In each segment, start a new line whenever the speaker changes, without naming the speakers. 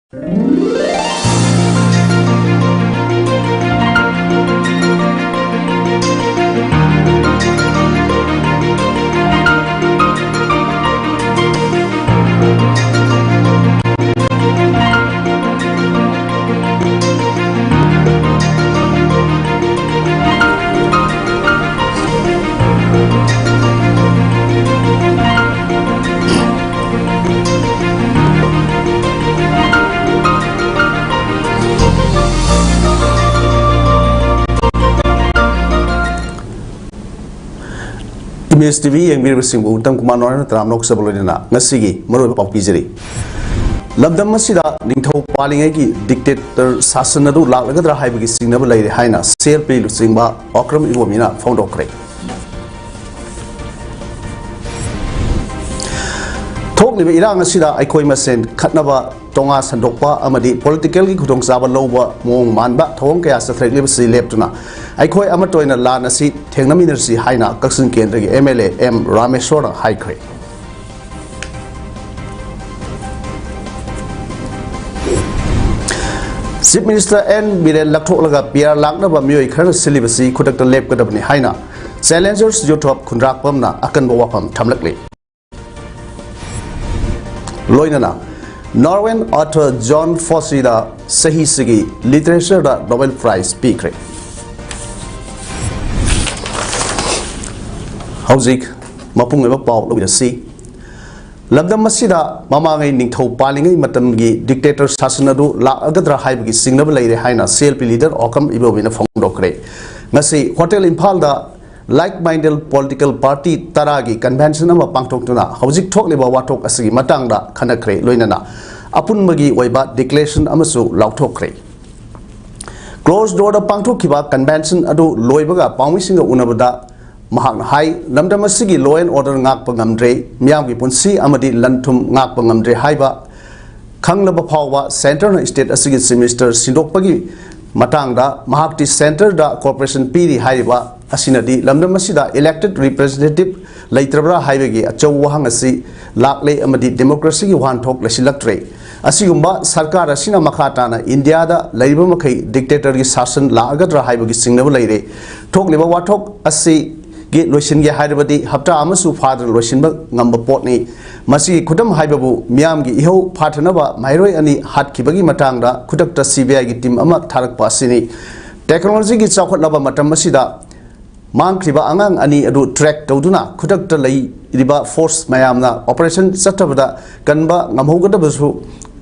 Miss TV yang mirip singgu utang kumanon teram nok sebelumnya ngasigi merupakan papizeri. Lamdam masida ningthau palingai ki dictator sasanadu laklaga terhai bagi singnaba lairi haina sel pe lusingba okram iwamina foundokre. Thok liba irang asida aikoi masen khatnaba tonga sandokpa amadi political ki khudong saba loba mong manba thong kaya sathek liba si leptuna aikoi amatoina lan asi thengnami nersi haina kaksin kendra ki MLA M Rameshwara haikre. Chief Minister N Biren Lakthok laga PR laknaba mioi khar silibasi khudakta lep kadabni haina challengers youtube khundrak pamna akan bawapam thamlakli. Loinana Norwegian author John Fosse da Sahi Sigi Literature da Nobel Prize Pikre. Hauzik mapung eba pau lo si Lamdam masida mamangai ningthau palingai matamgi dictator sasanadu la agadra haibagi singnaba leire haina CLP leader okam ibobina phongdokre. Ngasi Hotel Impal da like-minded political party taragi convention ama pangtokna hauzik thokliba watok asigi matangda khanakre loinana apunmagi oiba declaration amasu lauthokre. Closed door da pangtokkiba convention adu loibaga pawmisinga unabada mahang hai lamdam asigi law and order ngak pangamdre miyamgi punsi amadi lanthum ngak pangamdre haiba khanglaba phawwa center na state asigi semester sindokpagi matangda mahakti center da corporation piri haiba asinadi lamdam asida elected representative leitrabra haibegi achaw wahang asi lakle amadi democracy gi wanthok lesilaktre asigumba sarkar asina makhatana india da leiba makai dictator gi sasan lagadra haibegi singnaba leire thokleba wathok asi gi loisin gi haibadi hapta amasu father loisinba ngamba potni masi khudam haibabu miyam gi iho phathanaba mairoi ani hatkibagi matangda khudakta CBI gi team ama tharakpa asini technology gi chawkhatlaba matam asida Mangkriba angang ani adu track tawduna khudakta lei riba force mayamna operation chatabada kanba ngamhogada basu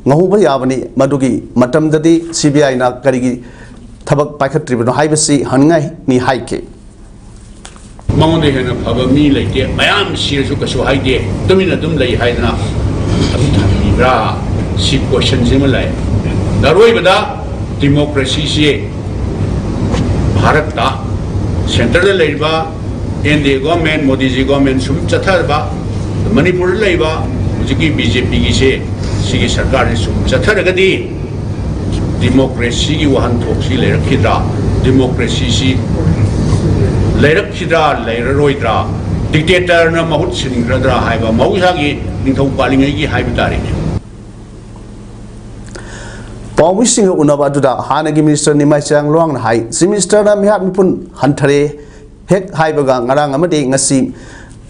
ngahuba yabani madugi matamdadi CBI na karigi thabak paikhatribano haibasi hangai ni haike
Mangonde hena phaba mi leite mayam sirsu kasu haide tumina dum lei haidna am thamibra si question jimalai daroi bada democracy se bharat ta Central Labor and the government, Modi government, Sum Chatarba, Manipur Labor, Jiki BJP, Sigi Sarkar, Sum Chataragadi, democracy, one talks, Lera Kidra, democracy, Lera Kidra, Lera Roidra, dictator, Namahut Siningradra, Haiba, Mauhagi, Ninko Palingi, Haibitari. Pawmising unabaduda hanagi minister nimai chang luang hai si minister na mihat mipun hantare hek haibaga ngarang amadi ngasi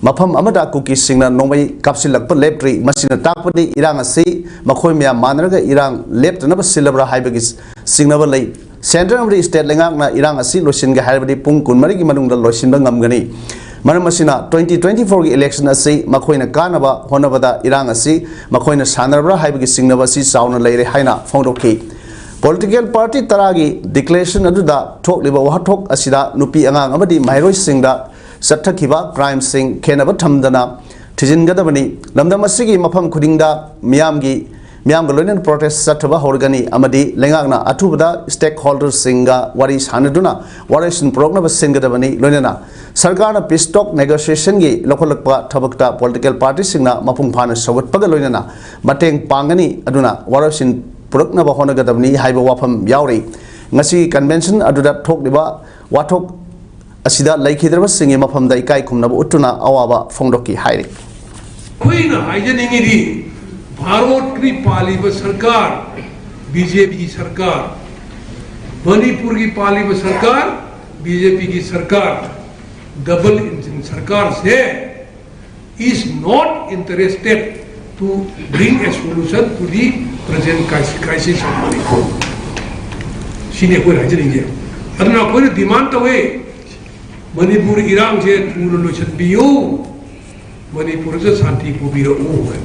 mafam amada kuki singna nomai kapsilak pa leptri masina takpadi irang asi makhoi mya manraga irang leptna ba silabra haibagi singna ba lei central amadi state lengak na irang asi losin ga haibadi pung kunmari gi manung da losin ba ngamgani Manamasina 2024 gi election asi makoina kanaba honabada irang asi makoina sanarabra haibagi singnaba si sauna leire haina phongdoki political party taragi declaration aduda thokliba wathok asida nupi angang amadi mairoi singda sathakiba crime sing khenaba thamdana thijingadabani lamdam asigi mafam khudingda miyam loinen protest sathaba horgani amadi lengakna athubada stakeholders singa wari sanaduna waration progna basingadabani loinena Sarkar peace talk negotiation gi lokolakpa thabakta political party singna mapung phana sagat paga loinana mateng pangani aduna waration purakna ba honagadabni haiba wafam yauri ngasi convention aduda thokliba wathok asida laikhidraba singi mafam dai kai khumna utuna awaba phongdoki hairi
koina haijaningi di bharot ki paliba sarkar BJP की सरकार, मणिपुर की पालित सरकार, BJP की सरकार, double engine सरकार से is not interested to bring a solution to the present crisis of Manipur. Sini कोई राज्य नहीं है। अदना कोई डिमांड तो है मणिपुर इरांग से पूर्ण लोचन बियो मणिपुर से शांति को बिरो है।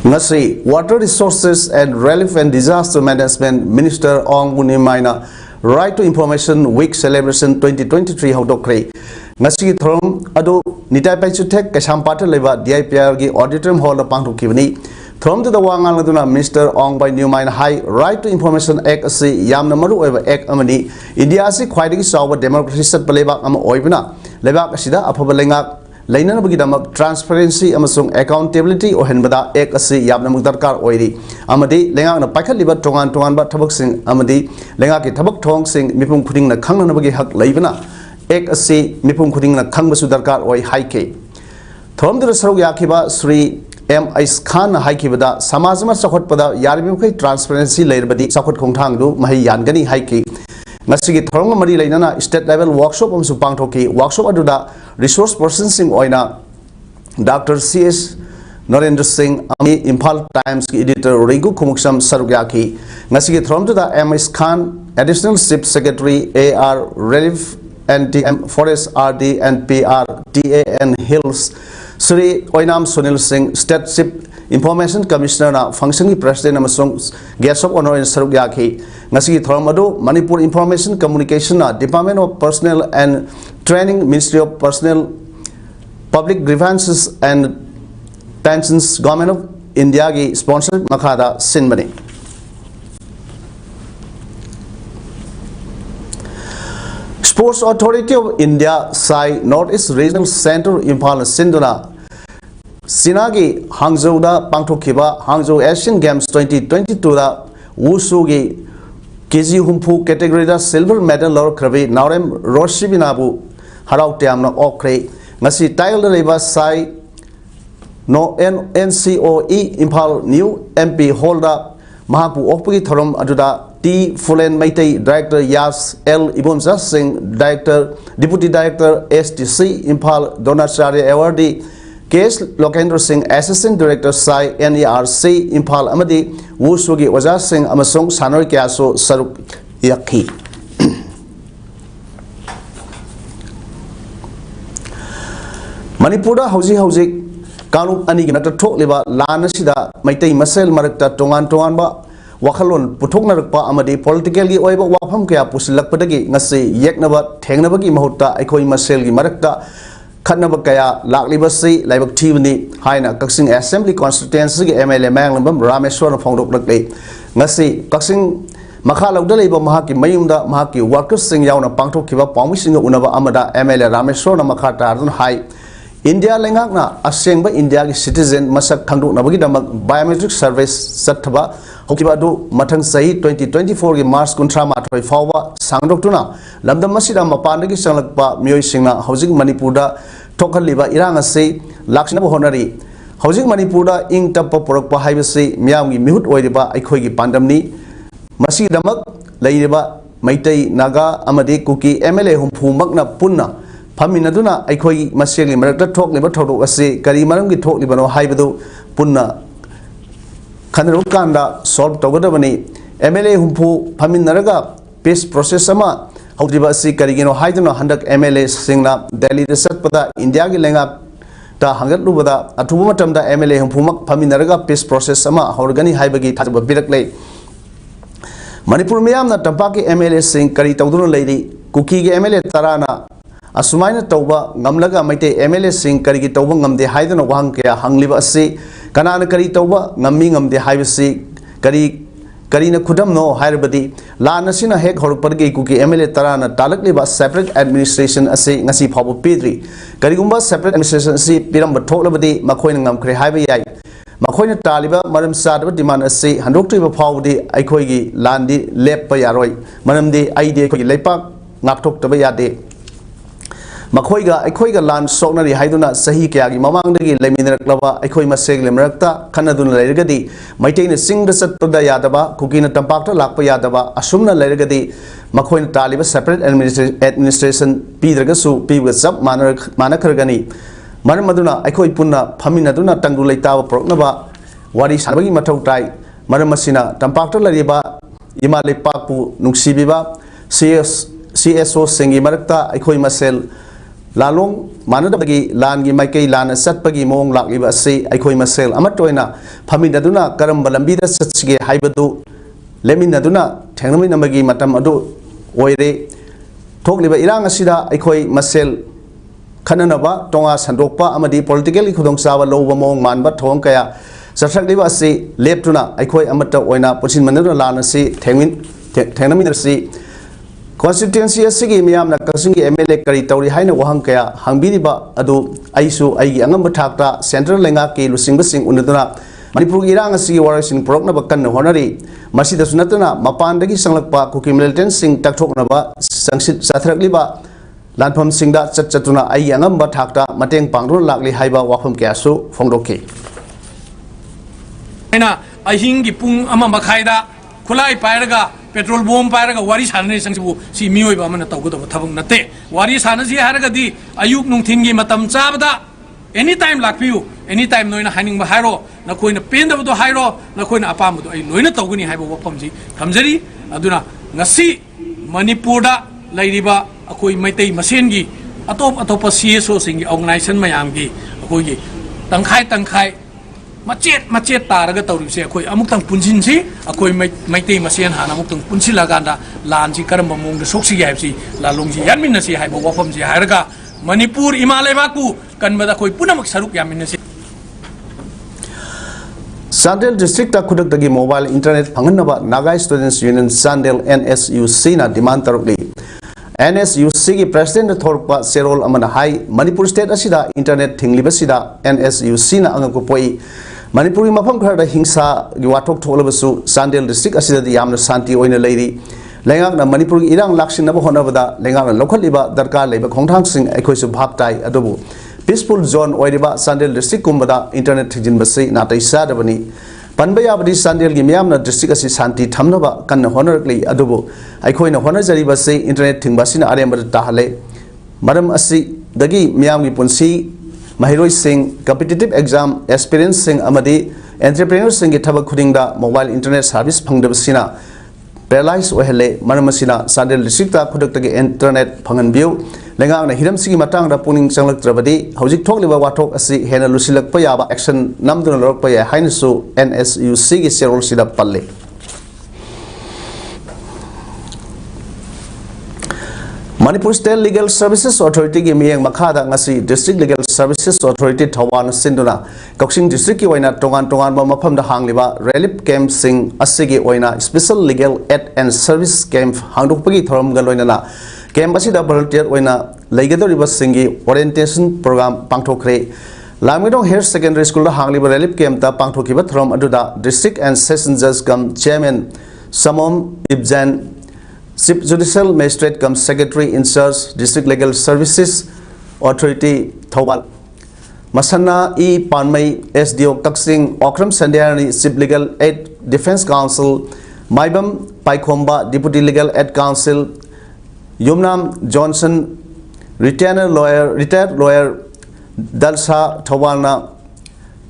Ngasi Water Resources and Relief and Disaster Management Minister Ong Bunimaina Right to Information Week Celebration 2023 Haudokre Ngasi Throm Ado Nitai Paichutek Kashampata Leva DIPR gi Auditorium Hall Pangtu Kivani Throm to the Wangal Duna Minister Ong by Newmine High Right to Information Act Asi Yamna Maru over Act Amani India Asi Quite Saw Democracy Set Paleba Am Oibina Leva Asida Apabalenga Lainana Bugidam transparency amasung accountability or henbada ek asi yabna mugdarkar oiri amadi lenga na paikhat liba tongan ba thabak sing amadi lenga ki thabak thong sing mipum khuding na khangna bagi hak leibana ek asi mipum khuding na khang basu darkar oi haike thom dir saruk yakhiba Sri M Is Khan haikibada samajma sakhot pada yarbi kai transparency leirbadi sakhot khongthang du mahi yangani haike Ngasigi thorong mari lainana state level workshop amsu pangthoki workshop aduda resource person sing oina Dr. CS Narendra Singh ami Imphal Times ki editor Ringu Khumuksam Sarugyaki ngasigi thorong da MS Khan additional chief secretary AR Relief NTM Forest RD and PR TAN Hills Sri Oinam Sunil Singh state chief Information Commissioner na functioning president amasung guest of honor in Sarugyaki ngasi thormado Manipur Information Communication na Department of Personnel and Training Ministry of Personnel Public Grievances and Pensions Government of India gi sponsored makhada sinmani Sports Authority of India Sai Northeast Regional Center Impal Sinduna Sinagi Hangzhou da Pangthokiba Hangzhou Asian Games 2022 da Wushu gi KG Humpu category da silver medal lor krabi Naurem Roshibinabu Harau Tiamna Okre Ngasi title leba Sai No NCOE Impal New MP holder Mahapu Okpagi Thorom Aduda T Fulen Maitei Director Yas L Ibonza Singh Director Deputy Director STC Impal Donacharya Awardee Case Lokendra Singh Assistant Director Sai NERC Impal Amadi Wusugi Waja Singh Amasong Sanoi Kyaso Saruk Yaki Manipura Hausi Kanu Anigi Nata Tok Liba Lana Sida Maitei Masel Marakta Tongan ba Wakalon Putuknarakpa Amadi politically Oiba Wapam Kya Pusilakpadagi Nasi Yeknaba Tengnabagi Mahuta Ekoi Masel Marakta Khanaba Kaya Laklibasi Laibak Tivani Haina Kaksing Assembly Constituency MLA Manglambam Rameshwar Fongdok Lakle Ngasi Kaksing Makhala Udaliba Mahaki Mayumda Mahaki Workers Sing Yauna Pangto Kiva Pamishing Unava Amada MLA Rameshwar Makata Arun High India Lengakna Asengba India citizen Masak Kandu Nabagi Biometric Service Sataba Hokibadu Matang Sahi 2024 ki Mars Kuntra Matoi Fawa Sangdoktuna Lamdam Masida Mapandagi Sanglakpa Myoy Singna Housing Manipurda Tokaliba Iranga say Lakshnabu Honari Housing Manipurda Ing Tapa Porokpa Haibasi Miami Mihut Oidiba Ikogi Pandamni Masidamak Laidiba Maitei Naga Amadi Kuki MLA Humpu Magna Punna Paminaduna Ikoi Masili Marakta Tok Liba Toto Ase Kari Marangi Tok Libano Haibadu Punna Kanarukanda solve Togodabani MLA Humpu Paminaraga peace process sama Haudiba Si Karigino Haidano Handak MLA Singna Delhi Reset Pada India Gilenga Ta Hangat Lubada Atumatam da MLA Humpumak Paminaraga peace process sama Horgani Haibagi Tatuba Birakle Manipur Miam na Tampaki MLA Sing Kari Taudun Lady Kuki MLA Tarana Asumaina Tauba Ngamlaga Maite MLA Sing Karigi Tauba Ngamde Haidano Wangkea Hangliba Asi Kanana Kari Tauba Ngaming the Hivasi Karina Kudam no Hyrbadi La Nasina Hek Horpargi Kuki MLA Tarana Talakliba separate administration Ase Nasi Pabu Pedri Karigumba separate administration Si Piramba Tolabadi Makoinam Kre Hibai Makoina Taliba Madam Sadaba demand Ase Handokti Paudi Aikoigi Landi Lepa Yaroi Madam de Ide Lepa Naptok Tabayade मखोइगा अखोइगा लान सोकनरी हाइदुना सही कयागी ममांगदगी लेमिनरक्लबा अखोइ मसेग लेमरक्ता खनदुना लेरगदी Matten सिंगद चतपदा यादबा कुकीना तंपाक्ता Lakpa यादबा असुमना लेरगदी मखोइना तालिबा separate administration पीद्रगसु पीबगा सब मानखरगनी मरम मदुना अखोइ पुन्ना फमिनदुना तंगदु लेताबा प्रोक्नबा वारी सानबगी मथौ ताइ मरम मसिना तंपाक्ता लरिबा इमा लेपाकपु नुक्सिबिबा CSO सिंगी मरक्ता अखोइ मसेल लालोंग मानदबगी लानगी माइकई लान सत्पगी मोंग लाक्लिबा असे अखोइ मसेल अमटोइना फमिनदुना करम लंबीदा सत्सिगे हाइबदु लेमिनदुना थेंगनमिनबगी मतम अदु ओइरे थोकलिबा इरांग असिदा अखोइ मसेल खननबा तोंगा संदोकपा अमदी पॉलिटिकली खुदोंचाबा लौबा मोंग मानबा थोंग कया सत्रक्लिबा असे लेप्तुना अखोइ अमट ओइना पुचिन मनदुना लान असे थेंगनमिनसी Constituency asigi miyamna kasingi MLA kari tawri haina wahang kaya hangbiriba adu aisu aigi angamba thakta central lenga ke lusingba sing unaduna Manipur irang asigi warasing prokna bakkan honari masida sunatuna mapandagi sanglakpa kuki militant sing takthokna ba sangsit sathrakliba lanpham singda chatchatuna aigi angamba thakta mateng pangron lakli haiba wafam kyasu phongdoke
aina ahingi pung ama makhaida khulai pairaga petrol bomb पायरगा वारी सानने संगसिबु सी मियोइबा अमना तौगदब थबंग नते वारी सानसी हारगदी अयुक नुंथिनगी मतम चाबदा any time लाखपियु any time नोइना हानिंगबा हाइरो नखोइना पेंदबदो हाइरो नखोइना अपामदो आई लोइना तौगनी हाइबो वफमजी थमजरी अदुना ngasi मणिपुरदा लैरिबा अखोइ मैतै मसेनगी अतोप CSO सिंगी ऑर्गेनाइजेशन मयामगी अखोइगी तंखाय macet taraga tawribse akhoi amuktang punjinsi akhoi maitei masen hana amuktang punsilaganda lanji karamba mongda soksi gaibsi lalongji yanminnasi haibo wafamji hairaga manipur imalaibaku kanbada akhoi punamak saruk yaminasi
Sandel district ta khudak dagi mobile internet phanganaba Naga Students Union Sandel NSUC na demand tarukli NSUC gi president thorpa serol amana hai Manipur state asida internet thingliba sida NSUC na angaku poi Manipuri mafam khara hingsa gi wathok tholabsu Sandel district asida di yamna santi oina leiri lengak na Manipur irang laksin na honabada lengak na lokhaliba darkar leiba khongthang sing aikhoisu bhaptai adubu peaceful zone oiriba Sandel district kumbada internet thijin basi na taisa dabani panbaya badi Sandel gi miyamna district asi santi thamnaba kan honorly adubu aikhoina honajari basi internet thingbasina aremba tahale maram asi dagi miyam gi punsi mahiroi sing competitive exam aspirants sing amadi entrepreneurs sing gi thabak khudingda mobile internet service phangdabasina paralyze ohele maramasina Sandel district ta khudak tagi internet phangan biu lengang na hiram sigi matang da puning changlak trabadi hojik thokliba wathok asi hena lusilak pa yaba action namduna lorok pa ya hainsu NSUC gi serol sida palle Manipur State Legal Services Authority gi miyeng makhada ngasi District Legal Services Authority Thawan sinduna Koksing District ki oina tongan ba mafam da hangliba relief camp sing asigi oina special legal aid and service camp hangduk pagi thoram galoina na camp asida volunteer oina leigadoriba singi orientation program pangthokre Lamidong Higher Secondary School da hangliba relief camp ta pangthokiba thoram aduda District and Session Judge kam Chairman Samom Ibjan Chief Judicial Magistrate cum Secretary in Charge District Legal Services Authority Thobal Masana E Panmai SDO Kaksing Okram Sandiani Chief Legal Aid Defense Council Maibam Paikhomba Deputy Legal Aid Council Yumnam Johnson retired lawyer Dalsa Thobalna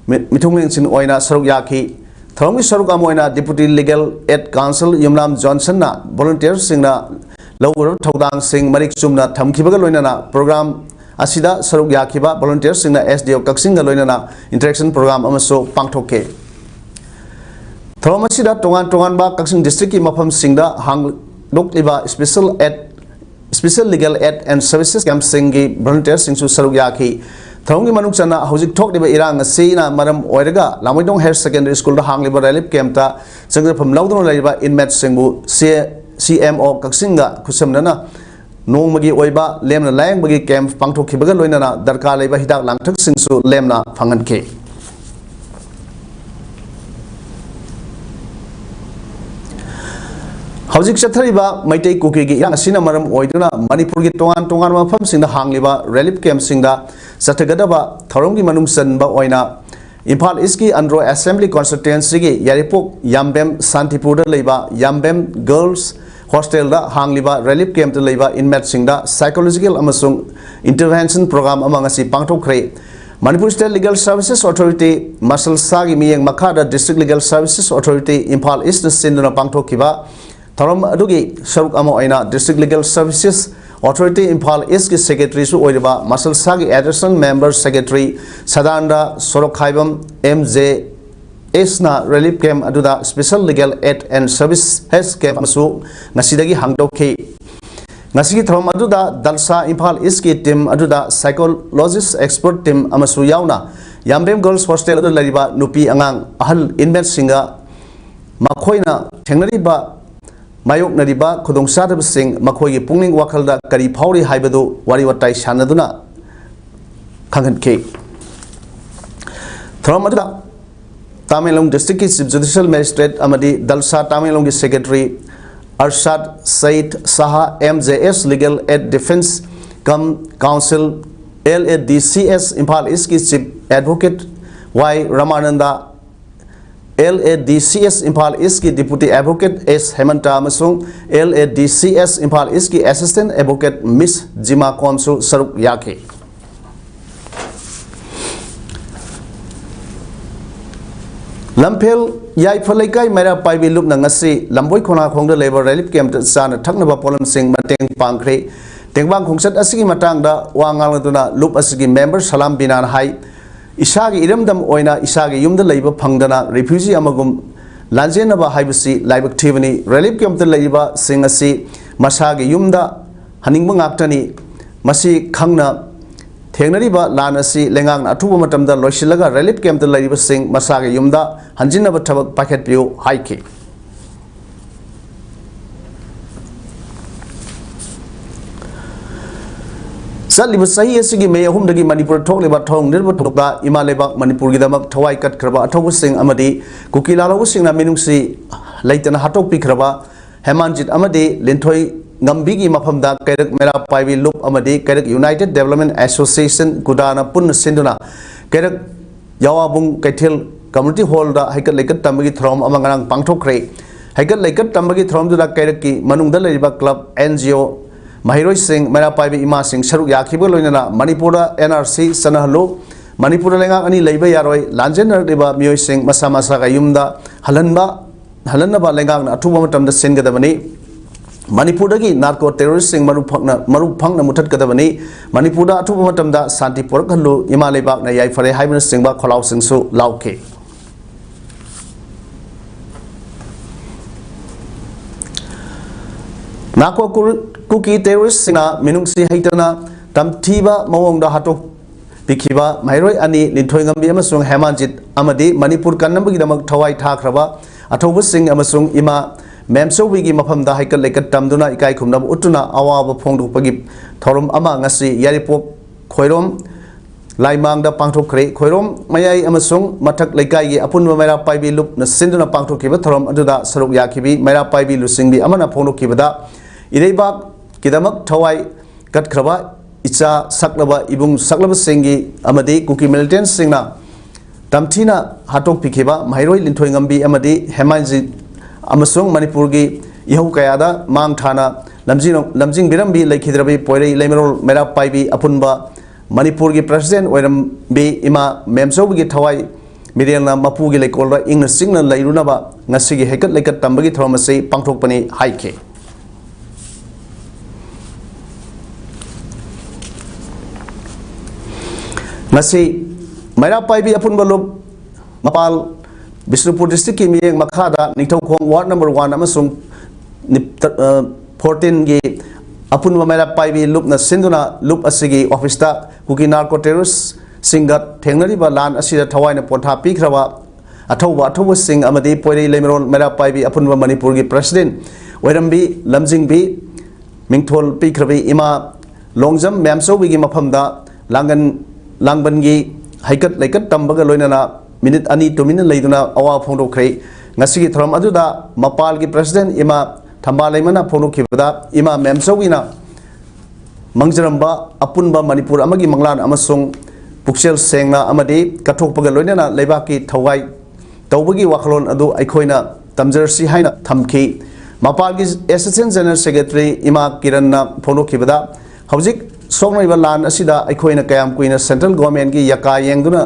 Mitungling Sin Oina Saruk Yaki Thongi Saruk Amoina Deputy Legal Aid Council Yumnam Johnson na volunteer sing na Lower Thodang Sing Marik Sumna Thamkibaga Loinana program Asida Saruk Yakiba volunteer sing na SDO Kaksinga Loinana interaction program amaso pangthoke Thomasida Tongan ba Kaksing district ki mafam singda hang lokliba special legal aid and services camp singi volunteer sing su Saruk Yaki Thongi Manukchana Hojik Talk Liba Irang Sina Madam Oirega Lamidong Higher Secondary School da hangliba relief camp ta sangre pham laudon laiba inmate singbu CMO Kaksinga Kusamnana Nongmagi Oiba Lemna Lang Bagi Camp Pangthokhibaga Loinana Darkar Laiba Hidak Langthak Singsu Lemna Phanganke Hauzik Chathariba, Maitei Kuki, Yanasinaram, Oiduna, Manipur Tongan Mafam Sinda Hangliba, Relief Camp Sinda, Satagadaba, Thorongi Manumsan Ba Oina, Impal Iski Andro Assembly Constituency, Yaripok, Yambem, Santipur Leba, Yambem Girls Hostel da Hangliba, Relief Camp to Leba, Inmat Sinda, Psychological Amasung Intervention Program among us Pangto Kre. Manipur State Legal Services Authority, Masal Sagi Miyang Makada District Legal Services Authority, Impal East Sinduna Pangto Kiba, Thorom Adugi, Saruk Amoina, District Legal Services Authority, Impal East Secretary Su Oiriba, Masal Sagi Additional Member Secretary, Sadanda Sorokhaibam, MJ Esna Relief Camp Aduda, Special Legal Aid and Service Health Camp Masu, Nasidagi Hangdoki. Ngasigi Thorom Aduda, Dalsa Impal East Team Aduda, Psychologist Expert Team Amasu Yauna, Yambem Girls Hostel Lariba, Nupi Angang, Ahal Inmet Singa, Makoina, Teneriba, Mayok Nariba, Kodong Sadab Singh, Makoyi Punging Wakalda, Kari Pauri Haibadu, Wariwatai Shanaduna, Kangan K. Thoramada, Tamilong District Judicial Magistrate Amadi, Dalsa Tamilong Secretary, Arshad Said Saha, MJS Legal Aid Defense Council, LADCS Impal East Chief Advocate, Y. Ramananda, LADCS Impal East Deputy Advocate S. Hemanta Masung, LADCS Impal East Assistant Advocate Miss Jima Komsu Saruk Yake. Lampel Yai Falaikai Mera Paibi Lup Nangasi, Lamboy Kona Kong the Labor Relief Camp Sana Taknaba Polam Sing Mateng Pankre, Tengbang Kongset Asigi Matanga, Wangaladuna, Lup Asigi member Salam Binan Hai, Isagi Idamdam Oina, Isagi Yum the Labor Pangdana, Refugee Amagum, Lanjanaba Haibasi, Live Activity, Relief Camp the Labor Singasi, Masagi Yumda, Haningbang Aktani, Masi Kangna. Teneriba Lanasi, Lengang, Atumatam, the Loshilaga, Relief Camp the Lady Sing, Masagi Yumda, Hanjinaba Tabak Packet View, Haiki. Sadly, but Sahi may home the Manipur talk about Tong, Nilba Toka, Imaleba, Manipur Gidamak, Tawai Kat Kraba, Atawu Sing Amadi, Kukila Sing Aminusi, Leighton Hatok Pikraba, Hemanjit Amadi, Lintoi. Ngambigi mapamda Kerak Mera Paivi Loop Amadi Kerak United Development Association Gudana Pun Sinduna Kerak Yawabung Ketil Community Hall da Hikat Lekat Tambagi Throm Amangang Pangto Kre Hikat Lekat Tambagi Throm to the Keraki Manunda Leriba Club NGO Mahiroi Singh Mera Paivi Ima Singh Sharu Yakibo Luna Manipura NRC Sanahalo Manipura Lenga Ani Leba Yaroi Lanjan Riba Mio Singh Masamasa Yumda Halanba Lengang Atubamatam the Singadamani Manipuragi narco terrorists sing Marupang Mutat Kadavani, Manipura Atumatamda, Santi Porkalu, Imalebak, Nayai for a hybrid singba, Kolau Singsu, Lauke. Nako cookie terrorists singa, Minungsi Haitana, Tamtiba, Mawong da Hato Pikiba, Mairoi Ani, Lintoingam Amasung Hamanjit, Amadi, Manipur Kanambi Damak Tawai Takraba, Atobu Sing Amasung Ima. Memso Wigi Mapamda Hikat Lekat Tamduna Ikai Kumnam Utuna Awa Pongdu Pagip Thorum Ama Ngasi Yaripop Koirom Laimang da Pangto Kre Koirom Mayai Amasung Matak Lekai Apun Mera Paibi Lup Nasinduna Pangto Kiba Thorum Aduda Saruk Yakibi Mera Paibi Lusingbi Amana Pongdu Kibada Irebak Kidamak Tawai Kat Kraba Icha Saklaba Ibung Saklaba Singi Amadi Kuki Militant Singna Tamtina Hatok Pikiba Mairoi Lintoingambi Amadi Hemanji Amasung Manipurgi Yahu Kayada Mang Thana Lamjing Birambi Lakidrabi Poire Lemerol Mera Paibi Apunba Manipurgi President Wedam B Ima Memsogi Tawai Midiana Mapugi Lekola Ing Signal Lairunaba Nasigi Hekat Lekat Tambagi Thomasi Pangtokpani Haike Nasi Mera Paibi Apunba Lob Mapal Bisnupur District Miyang Makada Nitokong Ward number 1 Amasung 14 gi Apun Mera Paibi Loop na Sinduna Loop Asigi Office ta Kuki Narco Terrorists Singat Tenariba Land Asida Tawaina Ponta Pikraba Atawa Sing Amadi Poiri Lemeron Mera Paibi Apun Manipurgi President Wedambi Lamjingbi Mingtol Pikrabi Ima Longjam Mamso Wigi Mapamda Langbangi Haikat Lekat Tambaga Loinana Minute Ani to Minute Laiduna Awa Fondo Kray Nasigi Thram Aduda Mapal President Ima thamba leimana phonokibada ima memsawina mangjramba apunba manipur amagi manglan amasung puksel sengna amadi kathokpaga loinana leibaki thawai tawbagi wakhlon adu aikhoina tamjarsi haina thamki mapalgi assistant general secretary ima kiranna phonokibada hojik soknaiba lan asida aikhoina kayam kuina central government gi yaka yengduna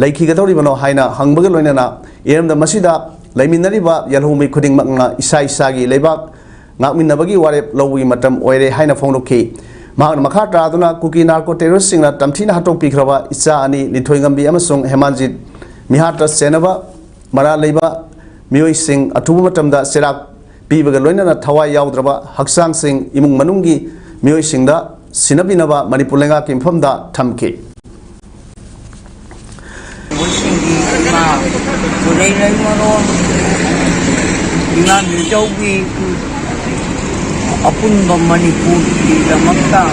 laiki gadori bano haina hangbaga loinana eramda masida laiminariba yalhumi khuding makna isa isa gi leibak ngakminabagi warep lowi matam oire haina phonokhi mahak makha traduna kuki narco terrorist singna tamthina hatok pikraba isa ani lithoingambi amasung hemanjit mihata senaba mara leiba mioi sing atubu matamda serak pibaga loinana thawai yaudraba haksang sing imung manungi mioi singda sinabinaba manipur lenga kimfamda thamki
apunba manipur di damakta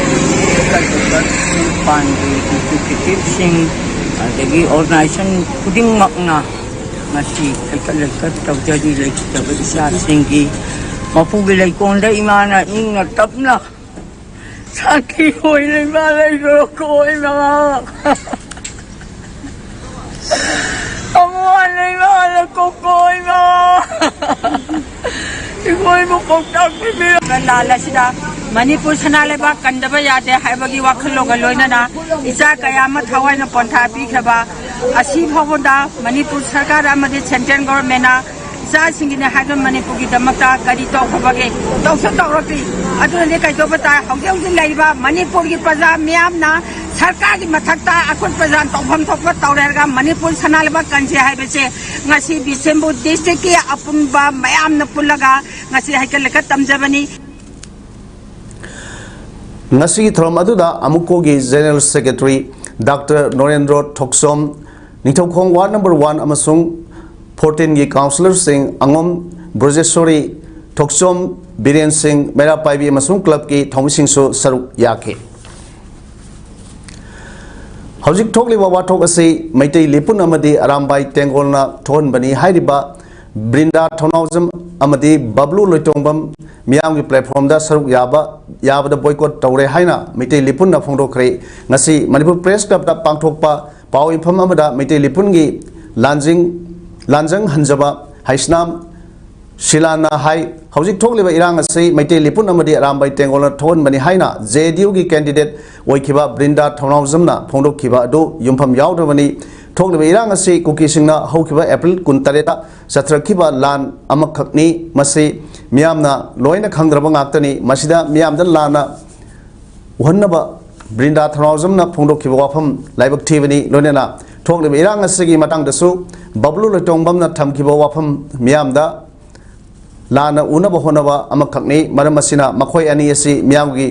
pandi executive sing adagi organization kuding makna masih lekat terjadi lagi terisa singgi mapugi lagi konda imana ingat tapna sakit hoy le malay ko mga amuan le malay ko mga ikoy mo kontak bibi nala sida manipur sanale ba kandaba yade haibagi wakhlo galoina na isa kayama thawai na pontha pi khaba asi bhawonda manipur sarkar amadi central government na isa singine haga manipur gi damata kari to khobage to roti adu ne kai to bata hawjong din laiba manipur gi praja miyam na sarkar gi mathakta akut praja tawpham thokpa tawrega manipur sanale ba kanje haibese ngasi bisembu district ki apunba mayam na pulaga ngasi haikal ka tamjabani
ngasi throm aduda amukogi general secretary Dr. Norendro Thoksom Nithokong Ward number 1 amasung 14 gi councillor sing angom Brojeshwari Thoksom Biren Singh Mera Paibi amasung club ki thomising so saruk yake hojik thokliba wathok ase maitai lepun amadi arambai tengolna thon bani hairiba Brinda Thonauzam amadi Bablu Loitongbam miyam gi platform da saruk yaba da boycott tawre haina maitai lipun na phongdokre ngasi Manipur Press Club da pangthokpa paw infam amada maitai lipun gi lanjang hanjaba haisnam Shilana hai hojik thokliba irang ase maitai lipun amadi arambai tengolna thon bani haina JDU gi candidate oikiba Brinda Thonauzam na phongdokhiba adu yumpham yawdabani thokliba irang ase kuki singna haukiba April 13 satrakhiba lan amakhakni mase miyamna loina khangdraba ngaktani masida miyamda lana uhannaba Brinda Thonauzamna phongdokhiba wafam laibak thibani loinana thokliba irang asegi matangdasu Bablu Loitongbamna thamkhiba wafam miyamda lana unaba honaba amakhakni maram asina makhoi ani asi miyamgi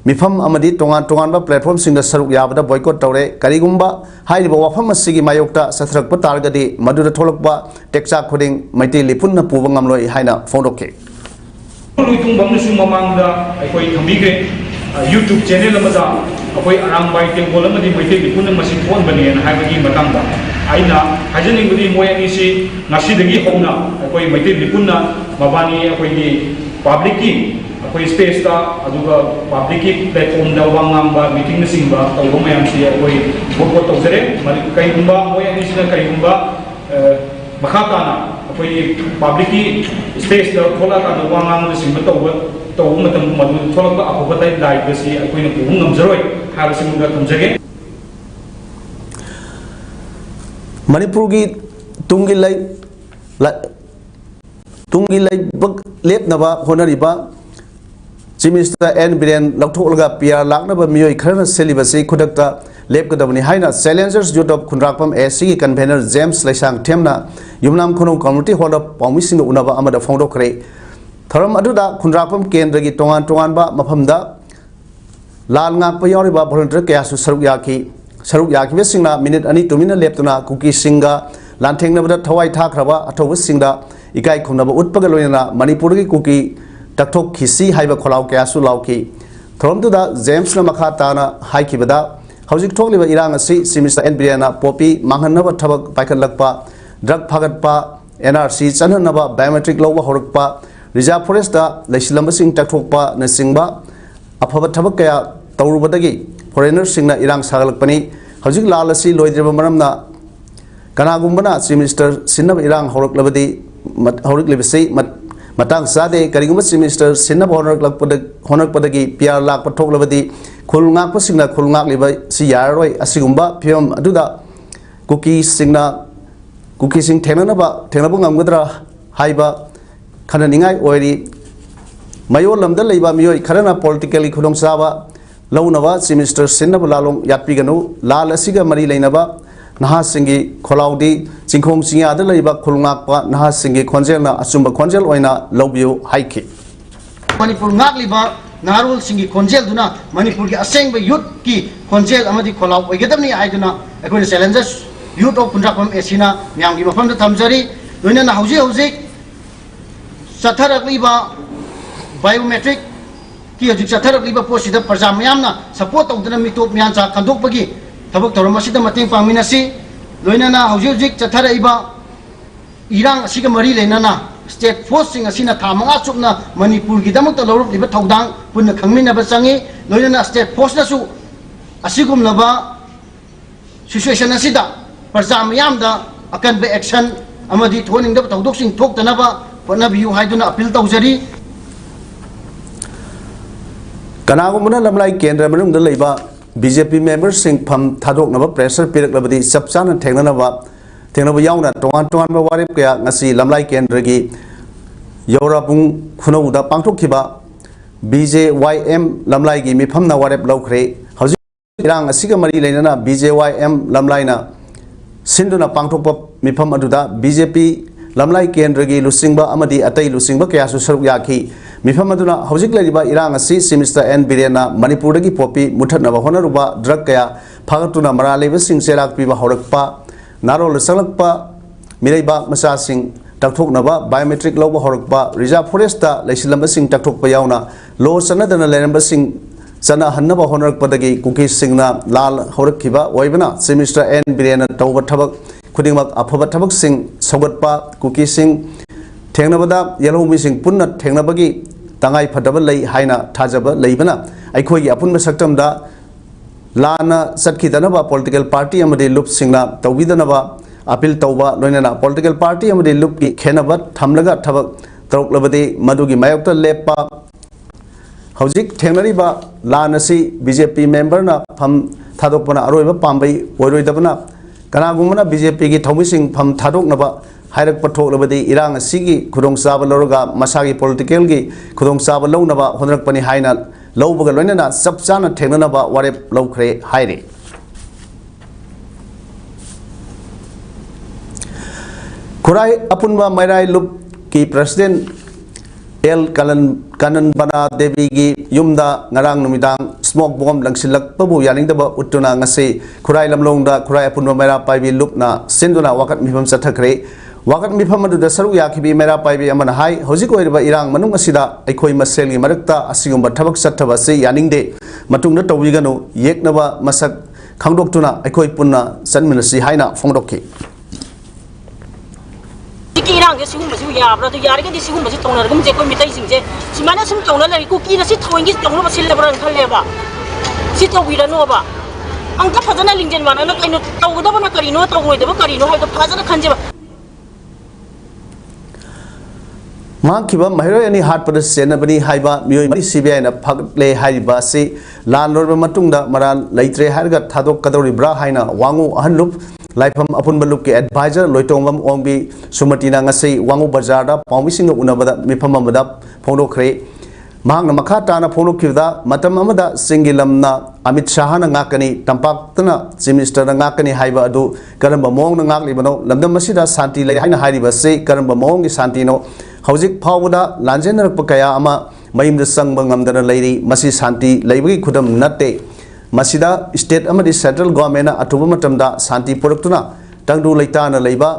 mifam amadi tongan ba platform singda saruk yabada boycott tawre karigumba hairiba wafam asigi mayokta satrakpa targadi maduda tholokba tekcha khoding maiti lipunna puba ngamloi haina phondoke
Luitung bangsu mamangda akoi thambige YouTube channel amada akoi arangbai tengol amadi maiti lipunna masi phone bani na haibagi matangda aina hajani budi moyani si nasidagi hona akoi maiti lipunna mabani akoi ni public ki akoi space ta aduga public ki platform da wangamba meeting singba tawbo mayam si akoi bobo tawsere mari kai gumba moyani sina kai gumba makhatana akoi public ki space da thola ka da wangam singba tawbo matam madu thola ka akoba dai dai basi akoi na bung namjaroi har singba tamjage
Manipur gi tungi lay bak lep naba honariba Chief Minister N Biren Lautholga PR laknaba miyoi kharna selibasi khudakta lepkadabani haina challengers youth of Khunrakpam SC convener James Laisang Themna Yumnam Khonong community hall of Paumising unaba amada phongdokre tharam aduda Khunrakpam kendra gi tongan ba maphamda lal ngak pa yoriba volunteer kaya su saruk yaki besingna minute ani tumina leptuna kuki singa lantengnabada thawai thakraba athoba singda ikai khunaba utpaga loina Manipur gi kuki takthok khisi haiba kholau kya su lauki thomtuda James na makha tana haikibada hojik thokliba irang asi Simista NBN popi manghanaba thabak paikhalakpa drug phagatpa NRC chanhanaba biometric lowa horakpa
reserve forest लेसिलंबसिंग तकथोकपा नसिंगबा अफब थबक कया तौरुबदगी foreigner सिंगना इरांग सागलकपनी हौजिक लाल असि लोइद्रिबा मरमना कनागुम्बना चीफ मिनिस्टर सिन्नब इरांग हौरकलबदी हौरकलिबसि मतंग सादे करिगुम्बा चीफ मिनिस्टर सिन्नब हौरकलपदगी पियार लाख पथोकलबदी खुलंगाकपसिंगना खुलंगाकलिबा सि याररोय असिगुम्बा फियम अदुदा कुकीसिंग थेंगनबा ngamgadra haiba khananingai oiri mayo lamda leiba miyoi kharana politically khudong saba launaba chief minister sinnaba lalong yatpiganu lal asiga mari leinaba naha singi kholaudi chingkhong chingya da leiba khulngakpa naha singi khonjelna asumba khonjel oina lobiu haiki
manipur ngakliba narul singi khonjel duna manipur ki asengba youth ki khonjel amadi kholau oigadamni aiduna ekoi challenges youth of punjabam esina myamgi mafam da thamjari loina na hauji satharakliba biometric ki hojik satharakliba posida parja myamna support tawdana mitop myan cha khandokpagi thabak thoramasida mating pangminasi loina na hauji satharaiba irang asiga mari leinana state force sing asina thamanga chupna manipur gi damak ta loruk liba thodang punna khangmina ba changi loina na state force na su asigumna ba situation asida parja myamda akan be action amadi thoning da tawdok sing thok tanaba Panabiyu haiduna appeal tawjari
Kanagumana lamlai kendra manungda leiba BJP members sing pham thadoknaba pressure piraklabadi chapchana thengnaba yauna tongan ba warip kaya ngasi lamlai kendra gi yorapung khunauda pangthokhiba BJYM lamlai gi mifamna warip laukhre hauji irang asiga mari leinana BJYM lamlai na sinduna pangthokpa mifam aduda BJP lamlai kendra gi lusingba amadi atai lusingba kaya su saruk yakhi mifam aduna hojik lariba irang asi semester n birena manipur gi popi muthatnaba honaruba drug kaya phagatuna maraleba sing serak piba horakpa narol salakpa miraiba masa sing takthoknaba biometric loba horakpa reserve forest ta leisilamba sing takthokpa yauna lo sanadana leramba sing sana hannaba honarakpadagi kuki singna lal horakhiba oibana semester n birena tawba thabak khudingmak afaba thabak sing sogatpa kuki sing thengnabada yelhomi sing punna thengnabagi tangai phadaba lei haina thajaba leibana aikhoi gi apunba saktamda lana satkidanaba political party amade lup singna tawbidanaba appeal tawba loinana political party amade lup ki khenaba thamlaga thabak taruklabadi madugi mayokta lepa hojik thengnariba lana si BJP member na pham thadokpana aroiba pambai oiroidabana Kanagumana BJP ki thomising pham thadoknaba hairak pathoknabadi irang asigi khudong saba loroga masagi political gi khudong saba lounaba honrakpani haina lowbaga loinana sapchana thengnanaba warep lowkhre haire Khurai apunba mairai lup ki president El Kanan Bana Devi gi yumda ngarang numidang smoke bomb langsilak pabu yaningdaba uttuna ngase Khurai lamlongda Khurai apunba maira paibi lupna sinduna wakat mifam sathakre wakat mifam aduda saru yakhibi maira paibi amana hai hojik oiriba irang manung asida aikhoi masel gi marakta asigumba thabak sathaba se yaningde matungna tawiganu yeknaba masak khangdoktuna aikhoi punna sanminasi haina phongdokki
Kirang ke sihum masih ya, berarti ya kan di sihum masih tongnar, kamu cekoi mitai sing je, si mana sih tongnar lagi, kuki nasi tawing gis tongnar masih lebaran kali apa, si tahu ira no apa, angka fazana lingjen mana, nak ini tahu dah mana karino, tahu itu apa karino, hai tu fazana kanje apa.
Makiba mahiro yani hat pada senabani haiba mioi mari CBI na phagle haiba se lan lor matungda maran leitre harga thadok kadori bra haina wangu ahanlup laifam apun balup ke advisor loitongam ongbi sumatina ngasei wangu bazar da pawmising unabada mifam amada phono khre mahang makha ta na phono khida matam amada singilamna Amit Shah na ngakani tampaktana chief minister na ngakani haiba adu karamba mong na ngakli bano lamdam masida santi lai haina haiba se karamba mong gi santi no hojik phawda lanjenar pakaya ama mayimda sangba ngamdana leiri masi santi leibagi khudam natte masida state amadi central government na atuba matamda santi puraktuna tangdu leitana leiba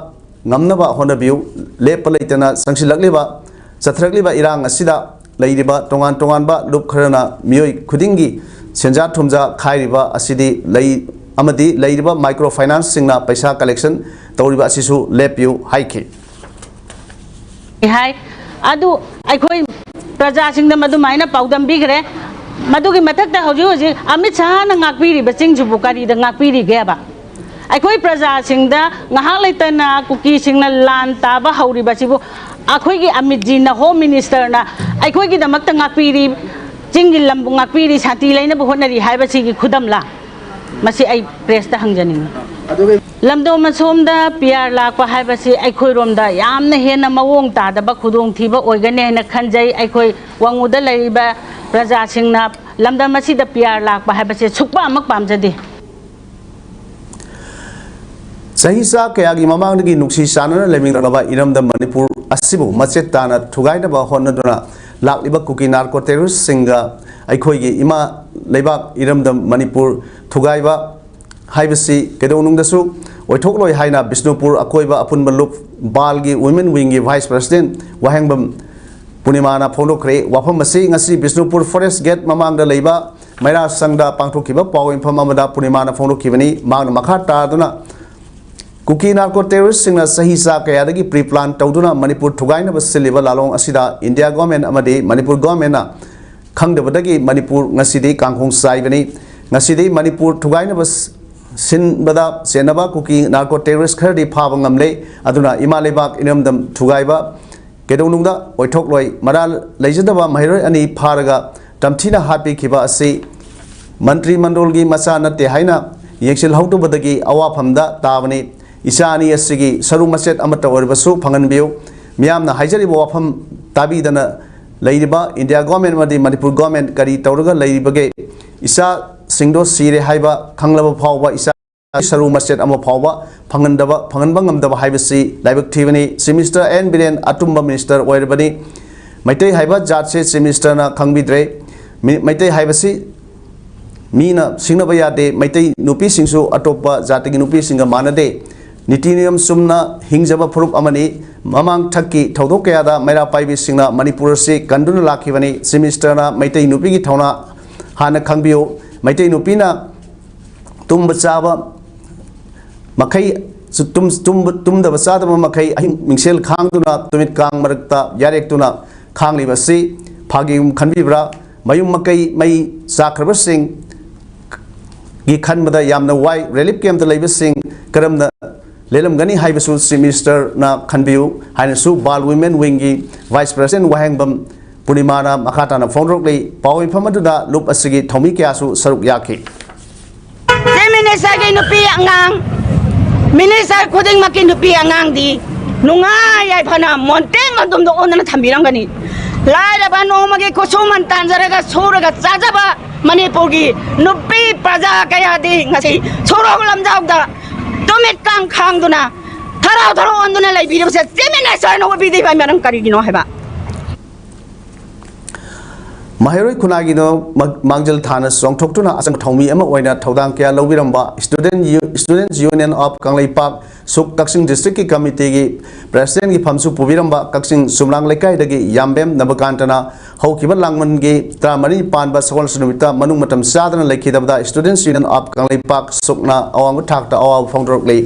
ngamnaba honabiu lepa leitana sangsilakleba chathrakliba irang asida leiriba tongan ba lup kharana mioi khudingi senja thumja khairiba asidi lei amadi leiriba microfinance singna paisa collection tawriba asisu lepiu haiki
Hai, adu
ꯑꯩꯈꯣꯏ ꯄ꯭ꯔꯖꯥꯁꯤꯡꯗ ꯃꯗꯨꯃꯥꯏꯅ ꯄꯥꯎꯗꯝꯕꯤꯈ꯭ꯔꯦ ꯃꯗꯨꯒꯤ ꯃꯊꯛꯇ ꯍꯧꯖꯤꯛ ꯍꯧꯖꯤꯛ ꯑꯃꯤꯠ ꯁꯥꯍꯅ ꯉꯥꯛꯄꯤꯔꯤꯕ ꯆꯤꯡꯁꯤꯕꯨ ꯀꯔꯤꯗ ꯉꯥꯛꯄꯤꯔꯤꯒꯦꯕ ꯑꯩꯈꯣꯏ ꯄ꯭ꯔꯖꯥꯁꯤꯡꯗ ꯉꯥꯏꯍꯥꯛ ꯂꯩꯇꯅ ꯀꯨꯀꯤꯁꯤꯡꯅ ꯂꯥꯟ ꯇꯥꯕ ꯍꯧꯔꯤꯕꯁꯤꯕꯨ ꯑꯩꯈꯣꯏꯒꯤ ꯑꯃꯤꯠꯖꯤꯅ ꯍꯣꯝ ꯃꯤꯅꯤꯁꯇꯔꯅ ꯑꯩꯈꯣꯏꯒꯤꯗꯃꯛꯇ ꯉꯥꯛꯄꯤꯔꯤ ꯆꯤꯡꯒꯤ ꯂꯝꯕꯨ ꯉꯥꯛꯄꯤꯔꯤ ꯁꯥꯟꯇꯤ ꯂꯩꯅꯕ ꯍꯣꯠꯅꯔꯤ ꯍꯥꯏꯕꯁꯤꯒꯤ ꯈꯨꯗꯝꯂ ꯃꯁꯤ ꯑꯩ ꯄ꯭ꯔꯦꯁꯇ ꯍꯪꯖꯅꯤꯡꯉꯤ ꯂꯝꯗꯣꯡ ꯑꯁꯣꯝꯗ ꯄꯤꯌꯥꯔ ꯂꯥꯛꯄ ꯍꯥꯏꯕꯁꯤ ꯑꯩꯈꯣꯏꯔꯣꯝꯗ ꯌꯥꯝꯅ ꯍꯦꯟꯅ ꯃꯑꯣꯡ ꯇꯥꯗꯕ ꯈꯨꯗꯣꯡꯊꯤꯕ ꯑꯣꯏꯒꯅꯤ ꯍꯥꯏꯅ ꯈꯟꯖꯩ ꯑꯩꯈꯣꯏ ꯋꯥꯡꯉꯨꯗ ꯂꯩꯔꯤꯕ ꯄ꯭ꯔꯖꯥꯁꯤꯡꯅ ꯂꯝꯗꯝ ꯑꯁꯤꯗ ꯄꯤꯌꯥꯔ ꯂꯥꯛꯄ ꯍꯥꯏꯕꯁꯤ ꯁꯨꯛꯄꯥꯃꯛ ꯄꯥꯝꯖꯗꯦ
Sahi sa kaya gi mamang nagi nuksi sana leming raba iramda Manipur asibu macet tana thugai na ba honna dona lakliba kuki narco terrorist singa aikhoi gi ima leibak iramda Manipur thugai ba haibasi kedonung dasu oithok loi haina Bisnupur akoiba apun balup balgi women wing gi vice president wahangbam punimana phonokre wafam masi ngasi Bisnupur forest gate mamang da leiba maira sangda pangthokiba pawin pham amada punimana phonokibani mang makha ta dona Kuki narco terrorist singna sahi sa kaya dagi pre-plan tawduna Manipur thugai na basiliba lalong asida India government amadi Manipur government na khangdaba dagi Manipur ngasidi kangkhong sai bani ngasidi Manipur thugai na bas sin bada senaba kuki narco terrorist khardi phaba ngamle aduna imalebak inamdam thugai ba kedonungda oithok loi maral leijadaba mahiroi ani pharaga tamthina hapi khiba ase mantri mandol gi macha natte haina yeksil hautu badagi awafamda tabani Isani asigi saru maset amata orbasu phanganbiu miyamna haijariba wafam tabidana leiriba India government madi Manipur government kari tawraga leiribage isa singdo sire haiba khanglaba phawba isa saru maset ama phawba phanganba ngamdaba haibasi laibak thibani semester n bilen atumba minister oirbani maitai haiba jatse semester na khangbidre maitai haibasi mina singnaba yade maitai nupi singsu atopa jatigi nupi singa manade Nitinium sumna hingjaba phurup amani mamang thakki thodok kaya da maira paibi singna Manipur se kanduna lakhibani semester na maitai nupi gi thauna hana khangbiu maitai nupi na tumba chaba makai tumda basa da makai mingsel khangduna tumit kang marakta yarek tuna khangli basi phagi khanbibra mayum makai mai sakhrabar sing gi khanbada yamna wai relief camp da leiba sing karamna Lelam gani haibasu semester na khanbiu hainasu bal women wingi vice president wahangbam punimana makata na phone rok lei pawi phamadu da lup asigi thomi kya su saruk yakhi
minister gi nupi angang minister khuding maki nupi angang di nunga yai phana monteng adum do onana thambirang gani lai la ba no magi kosuman tanjaraga soraga chajaba Manipur gi nupi praja kaya di ngasi sorong lamjau da Tumit kang khang duna tharo anduna lai bidam se semina sar no bidai ba manang kari gino heba
Mahiroi khunagi no mangjal thana songthok tuna asang thomi ama oina thodang kya lobiramba students union of Kanglaipak suk Kaksing district ki committee gi president gi phamsu pubiramba Kaksing sumlang lekai dagi yambem nabakantana haukiba langman gi tramari panba sakol sunumita manung matam sadana lekhidabda students union of Kanglaipak sukna awang thakta awaw phongdrok lei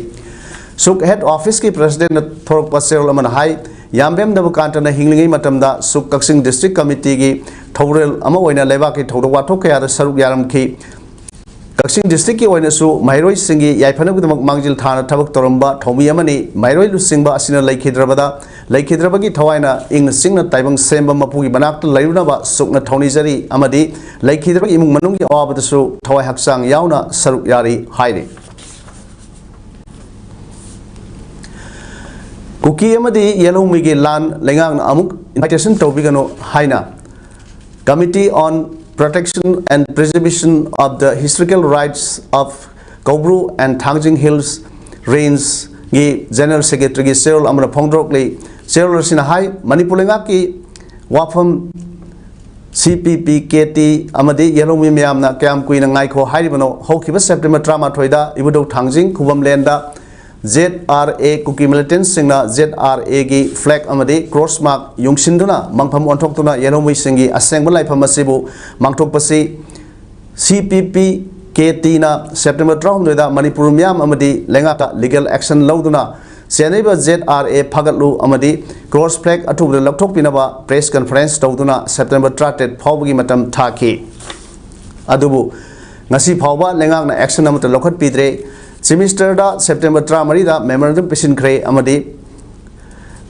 suk head office ki president thorok pasel aman hai yambem nabakantana hinglingai matamda suk Kaksing district committee gi Thorel ama oina leba ki thodo wathok kaya da saruk yaram ki Kaksing district ki oina su Mahiroi singi yaifana gudamak mangjil thana thabak toramba thomi amani Mahiroi lu singba asina laikhidraba gi thawaina ing singna taibang semba mapugi banakta lairuna ba sukna thoni jari amadi laikhidraba imung manung gi awabada su thawai haksang yauna saruk yari haire Kuki amadi yellow migi lan lengang na amuk invitation tobigano haina Committee on Protection and Preservation of the Historical Rights of Kobru and Tangjing Hills Range gi General Secretary gi Serol Amra Phongdrok le Serol Sina Hai Manipulenga ki wafam CPP KT amadi yellow miyamna kyam kuina ngai kho hairibano hokiba September 13 da ibudo Tangjing Khubam Lenda ZRA Kuki militant singna ZRA gi flag amadi cross mark yungsinduna mangpham onthok tuna yenomui singi asengba laifam asibu mangthok pasi CPP KT na September 13 da Manipur miyam amadi lenga legal action loduna Seneba ZRA Pagalu Amadi Cross Flag Atu the Laptop Pinaba Press Conference Toduna September Trated Pawgi Matam Taki Adubu Nasi Pawa Lengang Action Amata Lokat Pidre Semester da September Tramarida Memorandum Pisin Cray Amadi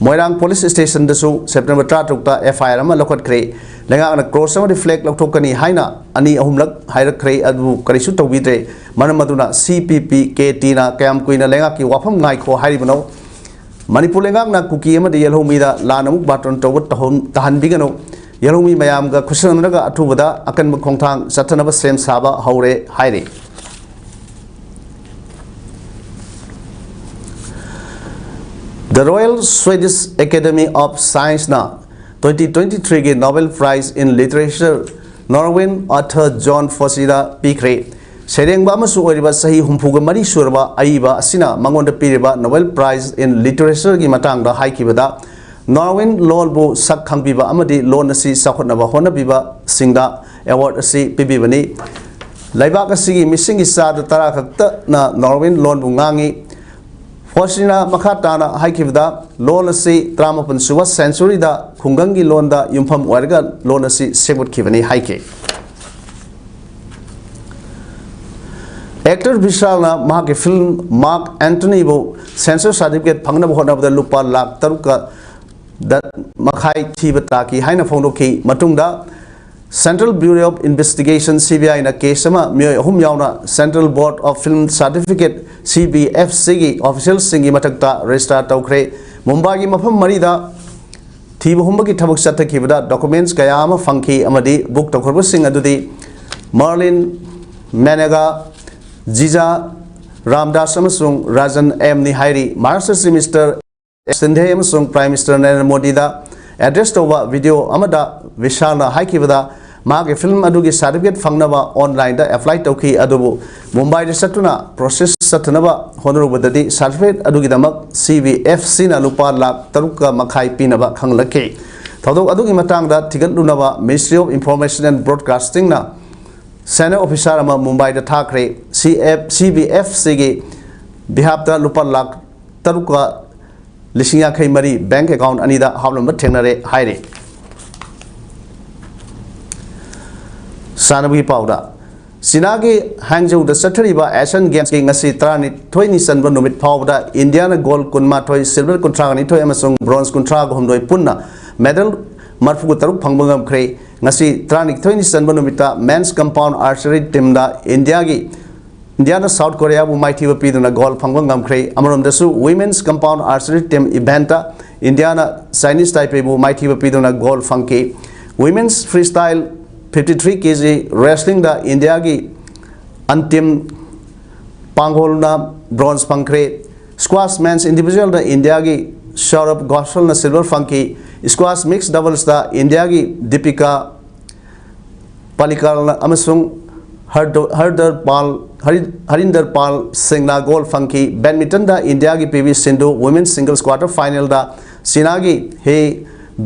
Moirang Police Station Desu September Tratukta FIR Ama Lokat Cray Lengang Cross Amadi Flag Laptopani Haina Ani Ahumlak Hira Cray Adu Karisuto Vidre Manamaduna CPP Ketina Cam Queen Lenga Ki Wapam Naiko Haribano Manipur Lengang na Kuki Amadi Yellow Mida Lanamuk Baton Towat Tahan Bigano Yellow Mi Mayamga Kusananaga Atubada Akan Mukongtang Satanaba Sem Saba Haure Hairi The Royal Swedish Academy of Science na 2023 के Nobel Prize in Literature Norwegian author John Fosida Pikre Sereng ba masu oriba sahi humpuga mari surba aiba asina mangonda piriba Nobel Prize in Literature gi matang da haikibada Norwegian law bu sak khangbiba amadi law nasi sakhotnaba honabiba singda award asi pibibani laibak asigi missing isa da tara khakta na Norwegian law bu ngangi Fosina Makatana Haikivda, Lonasi, Tramapan Suwa Century da, Kungangi Londa, Yumpam Warga, Lonasi, Sebut Kivani Haike. Actor Vishalna, Mark film, Mark Anthony Bo, Censor Certificate, Pangna Hona of the Lupa Lak Taruka, that Makai Tibataki, Haina Fondoki, Matunda, Central Bureau of Investigation CBI in a case Humyauna Central Board of Film Certificate CBFC official Singi Matakta Restart Taukre Mumbai Mapam Marida Tibu Humbaki Tabuk Satakivada documents Kayama Funky Amadi book to Sing Adudi Marlin Managa Jiza Ramdas Amasung Rajan M. Nihairi Master Semester Sindhe Amasung Prime Minister Narendra Modi da addressed over video Amada Vishalna Haikivada Mark film adugi certificate fangnaba online da apply tauki adubu Mumbai de satuna process satnaba honoru badadi certificate adugi damak CVFC na lupa lak taruka makhai pinaba khanglake thodok adugi matang da tigat lunaba Ministry of Information and Broadcasting na senior officer ama Mumbai da thakre CVFC gi behalf da lupa lak taruka lishinga khai mari bank account anida hablum thengnare haire Sanabi Pauda Sinagi Hangzhou the Saturday Asian Games King Asi Trani 20 Sanba Numit Pauda Indiana Gold Kunma Toy Silver Contragani Toy Amazon Bronze Contrag Humdoi Punna Medal Marfutaruk Pangmangam Kray Nasi Trani 20 Sanba Numita Men's Compound Archery Timda Indiana South Korea Bu Mighty Piduna Gold Pangmangam Kray Amarum Dasu Women's Compound Archery Tim Eventa Indiana Chinese Taipei Bu Mighty Piduna Gold Funky Women's Freestyle 53 kg wrestling da India gi antim pangholna bronze pankre squash men's individual da India gi Saurabh Ghoshal na silver funky squash mixed doubles da India gi Deepika Palikal na amasung Harinder Pal Singh na gold funky badminton da India gi PV Sindhu women's singles quarter final da Sinagi he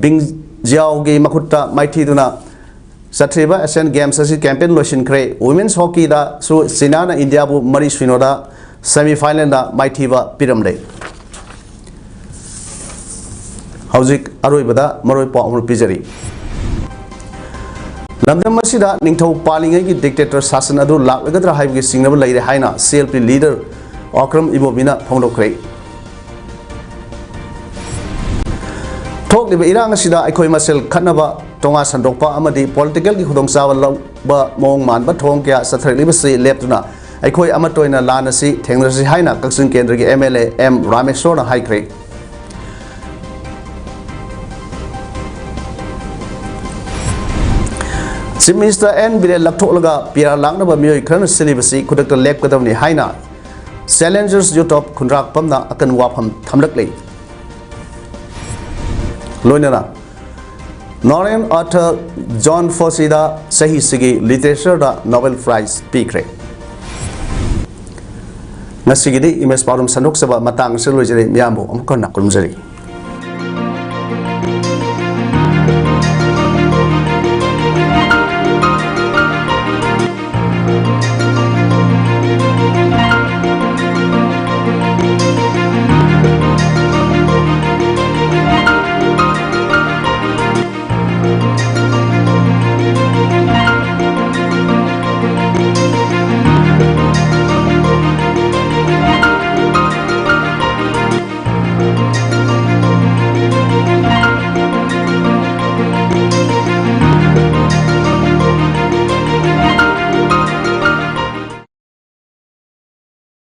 Bingjiao gi makutta mighty duna Satriba Asian Games as campaign lotion cray women's hockey da so Sinana India bu Mari Swinoda semi final da Maitiva Piramde Hauzik Aroibada Maroi Pamur Pizari Lamdam Masida Ningtau Palingi dictator Sasanadu Lagadra Hive Signal Lady Haina CLP leader Okram Ibobina Pondo Cray Talk the Iranga Sida Ikoi Masel Kanaba Tonga Sandokpa Amadi political Hudong Sawa Ba Mong Man but Hong Kia Saturday Libasi Leptuna Ikoi Amatoina Lanasi Tengrasi Haina Kaksun Kendri MLA M Ramesona High Creek Chief Minister N. Bile Laktolaga Pira Langnaba Mio Kern Silibasi Kudaka Lep Kadamni Haina Challengers Utop Kundrak Pamna Akan Wapam Tamlakli Loinana Norwegian author John Fosida Sahi Sigi Literature da Nobel Prize Pikre Nasigidi Imes Parum Sanuk Saba Matang Silujari Miambo Amkona Kurumjari